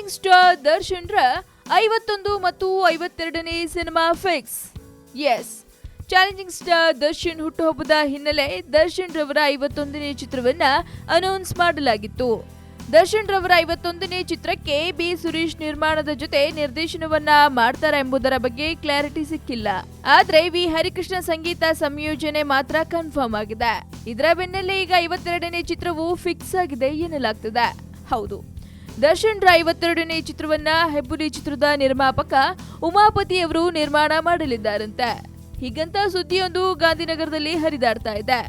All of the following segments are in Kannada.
ಚಾಲೆಂಜಿಂಗ್ ಸ್ಟಾರ್ ದರ್ಶನ್ರ 51 ಮತ್ತು 52ನೇ cinema fix. Yes, challenging star Darshan ಹುಟ್ಟುಹಬ್ಬದ ಹಿನ್ನೆಲೆ ದರ್ಶನ್ ರವರ 51ನೇ ಚಿತ್ರವನ್ನ ಅನೌನ್ಸ್ ಮಾಡಲಾಗಿತ್ತು. ದರ್ಶನ್ ರವರ 51ನೇ ಚಿತ್ರಕ್ಕೆ ಬಿ ಸುರೇಶ್ ನಿರ್ಮಾಣದ ಜೊತೆ ನಿರ್ದೇಶನವನ್ನ ಮಾಡ್ತಾರಾ ಎಂಬುದರ ಬಗ್ಗೆ ಕ್ಲಾರಿಟಿ ಸಿಕ್ಕಿಲ್ಲ. ಆದ್ರೆ ವಿ ಹರಿಕೃಷ್ಣ ಸಂಗೀತ ಸಂಯೋಜನೆ ಮಾತ್ರ ಕನ್ಫರ್ಮ್ ಆಗಿದೆ. ಇದರ ಬೆನ್ನಲ್ಲೇ ಈಗ 52ನೇ ಚಿತ್ರವು ಫಿಕ್ಸ್ ಆಗಿದೆ ಎನ್ನಲಾಗ್ತದೆ. ಹೌದು, ದರ್ಶನ್ ರ 52ನೇ ಚಿತ್ರವನ್ನ ಹೆಬ್ಬುಲಿ ಚಿತ್ರದ ನಿರ್ಮಾಪಕ ಉಮಾಪತಿ ಅವರು ನಿರ್ಮಾಣ ಮಾಡಲಿದ್ದಾರಂತೆ. ಹೀಗಂತ ಸುದ್ದಿಯೊಂದು ಗಾಂಧಿನಗರದಲ್ಲಿ ಹರಿದಾಡ್ತಾ ಇದೆ.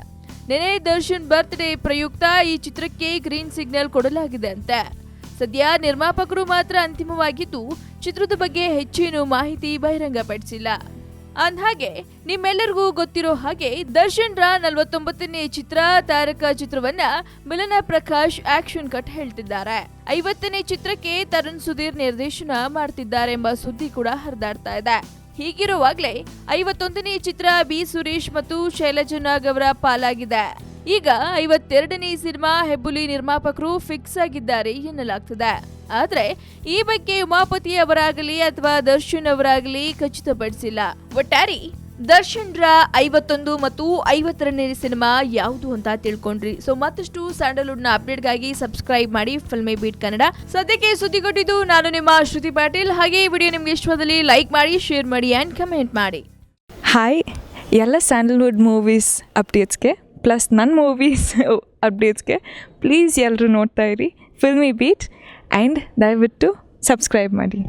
ನೆನೆ ದರ್ಶನ್ ಬರ್ತ್ಡೇ ಪ್ರಯುಕ್ತ ಈ ಚಿತ್ರಕ್ಕೆ ಗ್ರೀನ್ ಸಿಗ್ನಲ್ ಕೊಡಲಾಗಿದೆ ಅಂತೆ. ಸದ್ಯ ನಿರ್ಮಾಪಕರು ಮಾತ್ರ ಅಂತಿಮವಾಗಿದ್ದು ಚಿತ್ರದ ಬಗ್ಗೆ ಹೆಚ್ಚೇನು ಮಾಹಿತಿ ಬಹಿರಂಗಪಡಿಸಿಲ್ಲ. ಅಂದ್ಹಾಗೆ ನಿಮ್ಮೆಲ್ಲರಿಗೂ ಗೊತ್ತಿರೋ ಹಾಗೆ ದರ್ಶನ್ ರ 49ನೇ ಚಿತ್ರ ತಾರಕ ಚಿತ್ರವನ್ನ ಮಿಲನ ಪ್ರಕಾಶ್ ಆಕ್ಷನ್ ಕಟ್ ಹೇಳ್ತಿದ್ದಾರೆ. 50ನೇ ಚಿತ್ರಕ್ಕೆ ತರುಣ್ ಸುಧೀರ್ ನಿರ್ದೇಶನ ಮಾಡ್ತಿದ್ದಾರೆ ಎಂಬ ಸುದ್ದಿ ಕೂಡ ಹರಿದಾಡ್ತಾ ಇದೆ. ಹೀಗಿರುವಾಗಲೇ 51ನೇ ಚಿತ್ರ ಬಿ ಸುರೇಶ್ ಮತ್ತು ಶೈಲಜಾ ನಾಗ್ ಅವರ ಪಾಲಾಗಿದೆ. ಈಗ 52ನೇ ಸಿನಿಮಾ ಹೆಬ್ಬುಲಿ ನಿರ್ಮಾಪಕರು ಫಿಕ್ಸ್ ಆಗಿದ್ದಾರೆ ಎನ್ನಲಾಗ್ತದೆ. ಆದ್ರೆ ಈ ಬಗ್ಗೆ ಉಮಾಪತಿ ಅವರಾಗಲಿ ಅಥವಾ ದರ್ಶನ್ ಅವರಾಗಲಿ ಖಚಿತಪಡಿಸಿಲ್ಲ. ಒಟ್ಟಾರೆ ದರ್ಶನ್ ರ 51 ಮತ್ತು 52ನೇ ಸಿನಿಮಾ ಯಾವುದು ಅಂತ ತಿಳ್ಕೊಂಡ್ರಿ. ಸೊ ಮತ್ತಷ್ಟು ಸ್ಯಾಂಡಲ್ವುಡ್ ನ ಅಪ್ಡೇಟ್ಗಾಗಿ ಸಬ್ಸ್ಕ್ರೈಬ್ ಮಾಡಿ ಫಿಲ್ಮಿ ಬೀಟ್ ಕನ್ನಡ. ಸದ್ಯಕ್ಕೆ ಸುದ್ದಿ ಕೊಟ್ಟಿದ್ದು ನಾನು ನಿಮ್ಮ ಶ್ರುತಿ ಪಾಟೀಲ್. ಹಾಗೆ ಈ ವಿಡಿಯೋ ನಿಮ್ಗೆ ಇಷ್ಟವಾದಲ್ಲಿ ಲೈಕ್ ಮಾಡಿ, ಶೇರ್ ಮಾಡಿ ಆ್ಯಂಡ್ ಕಮೆಂಟ್ ಮಾಡಿ. ಹಾಯ್, ಎಲ್ಲ ಸ್ಯಾಂಡಲ್ವುಡ್ ಮೂವೀಸ್ ಅಪ್ಡೇಟ್ಸ್ಗೆ ಪ್ಲಸ್ ನನ್ನ ಮೂವೀಸ್ ಅಪ್ಡೇಟ್ಸ್ಗೆ ಪ್ಲೀಸ್ ಎಲ್ಲರೂ ನೋಡ್ತಾ ಇರಿ ಫಿಲ್ಮಿ ಬೀಟ್ ಆ್ಯಂಡ್ ದಯವಿಟ್ಟು ಸಬ್ಸ್ಕ್ರೈಬ್ ಮಾಡಿ.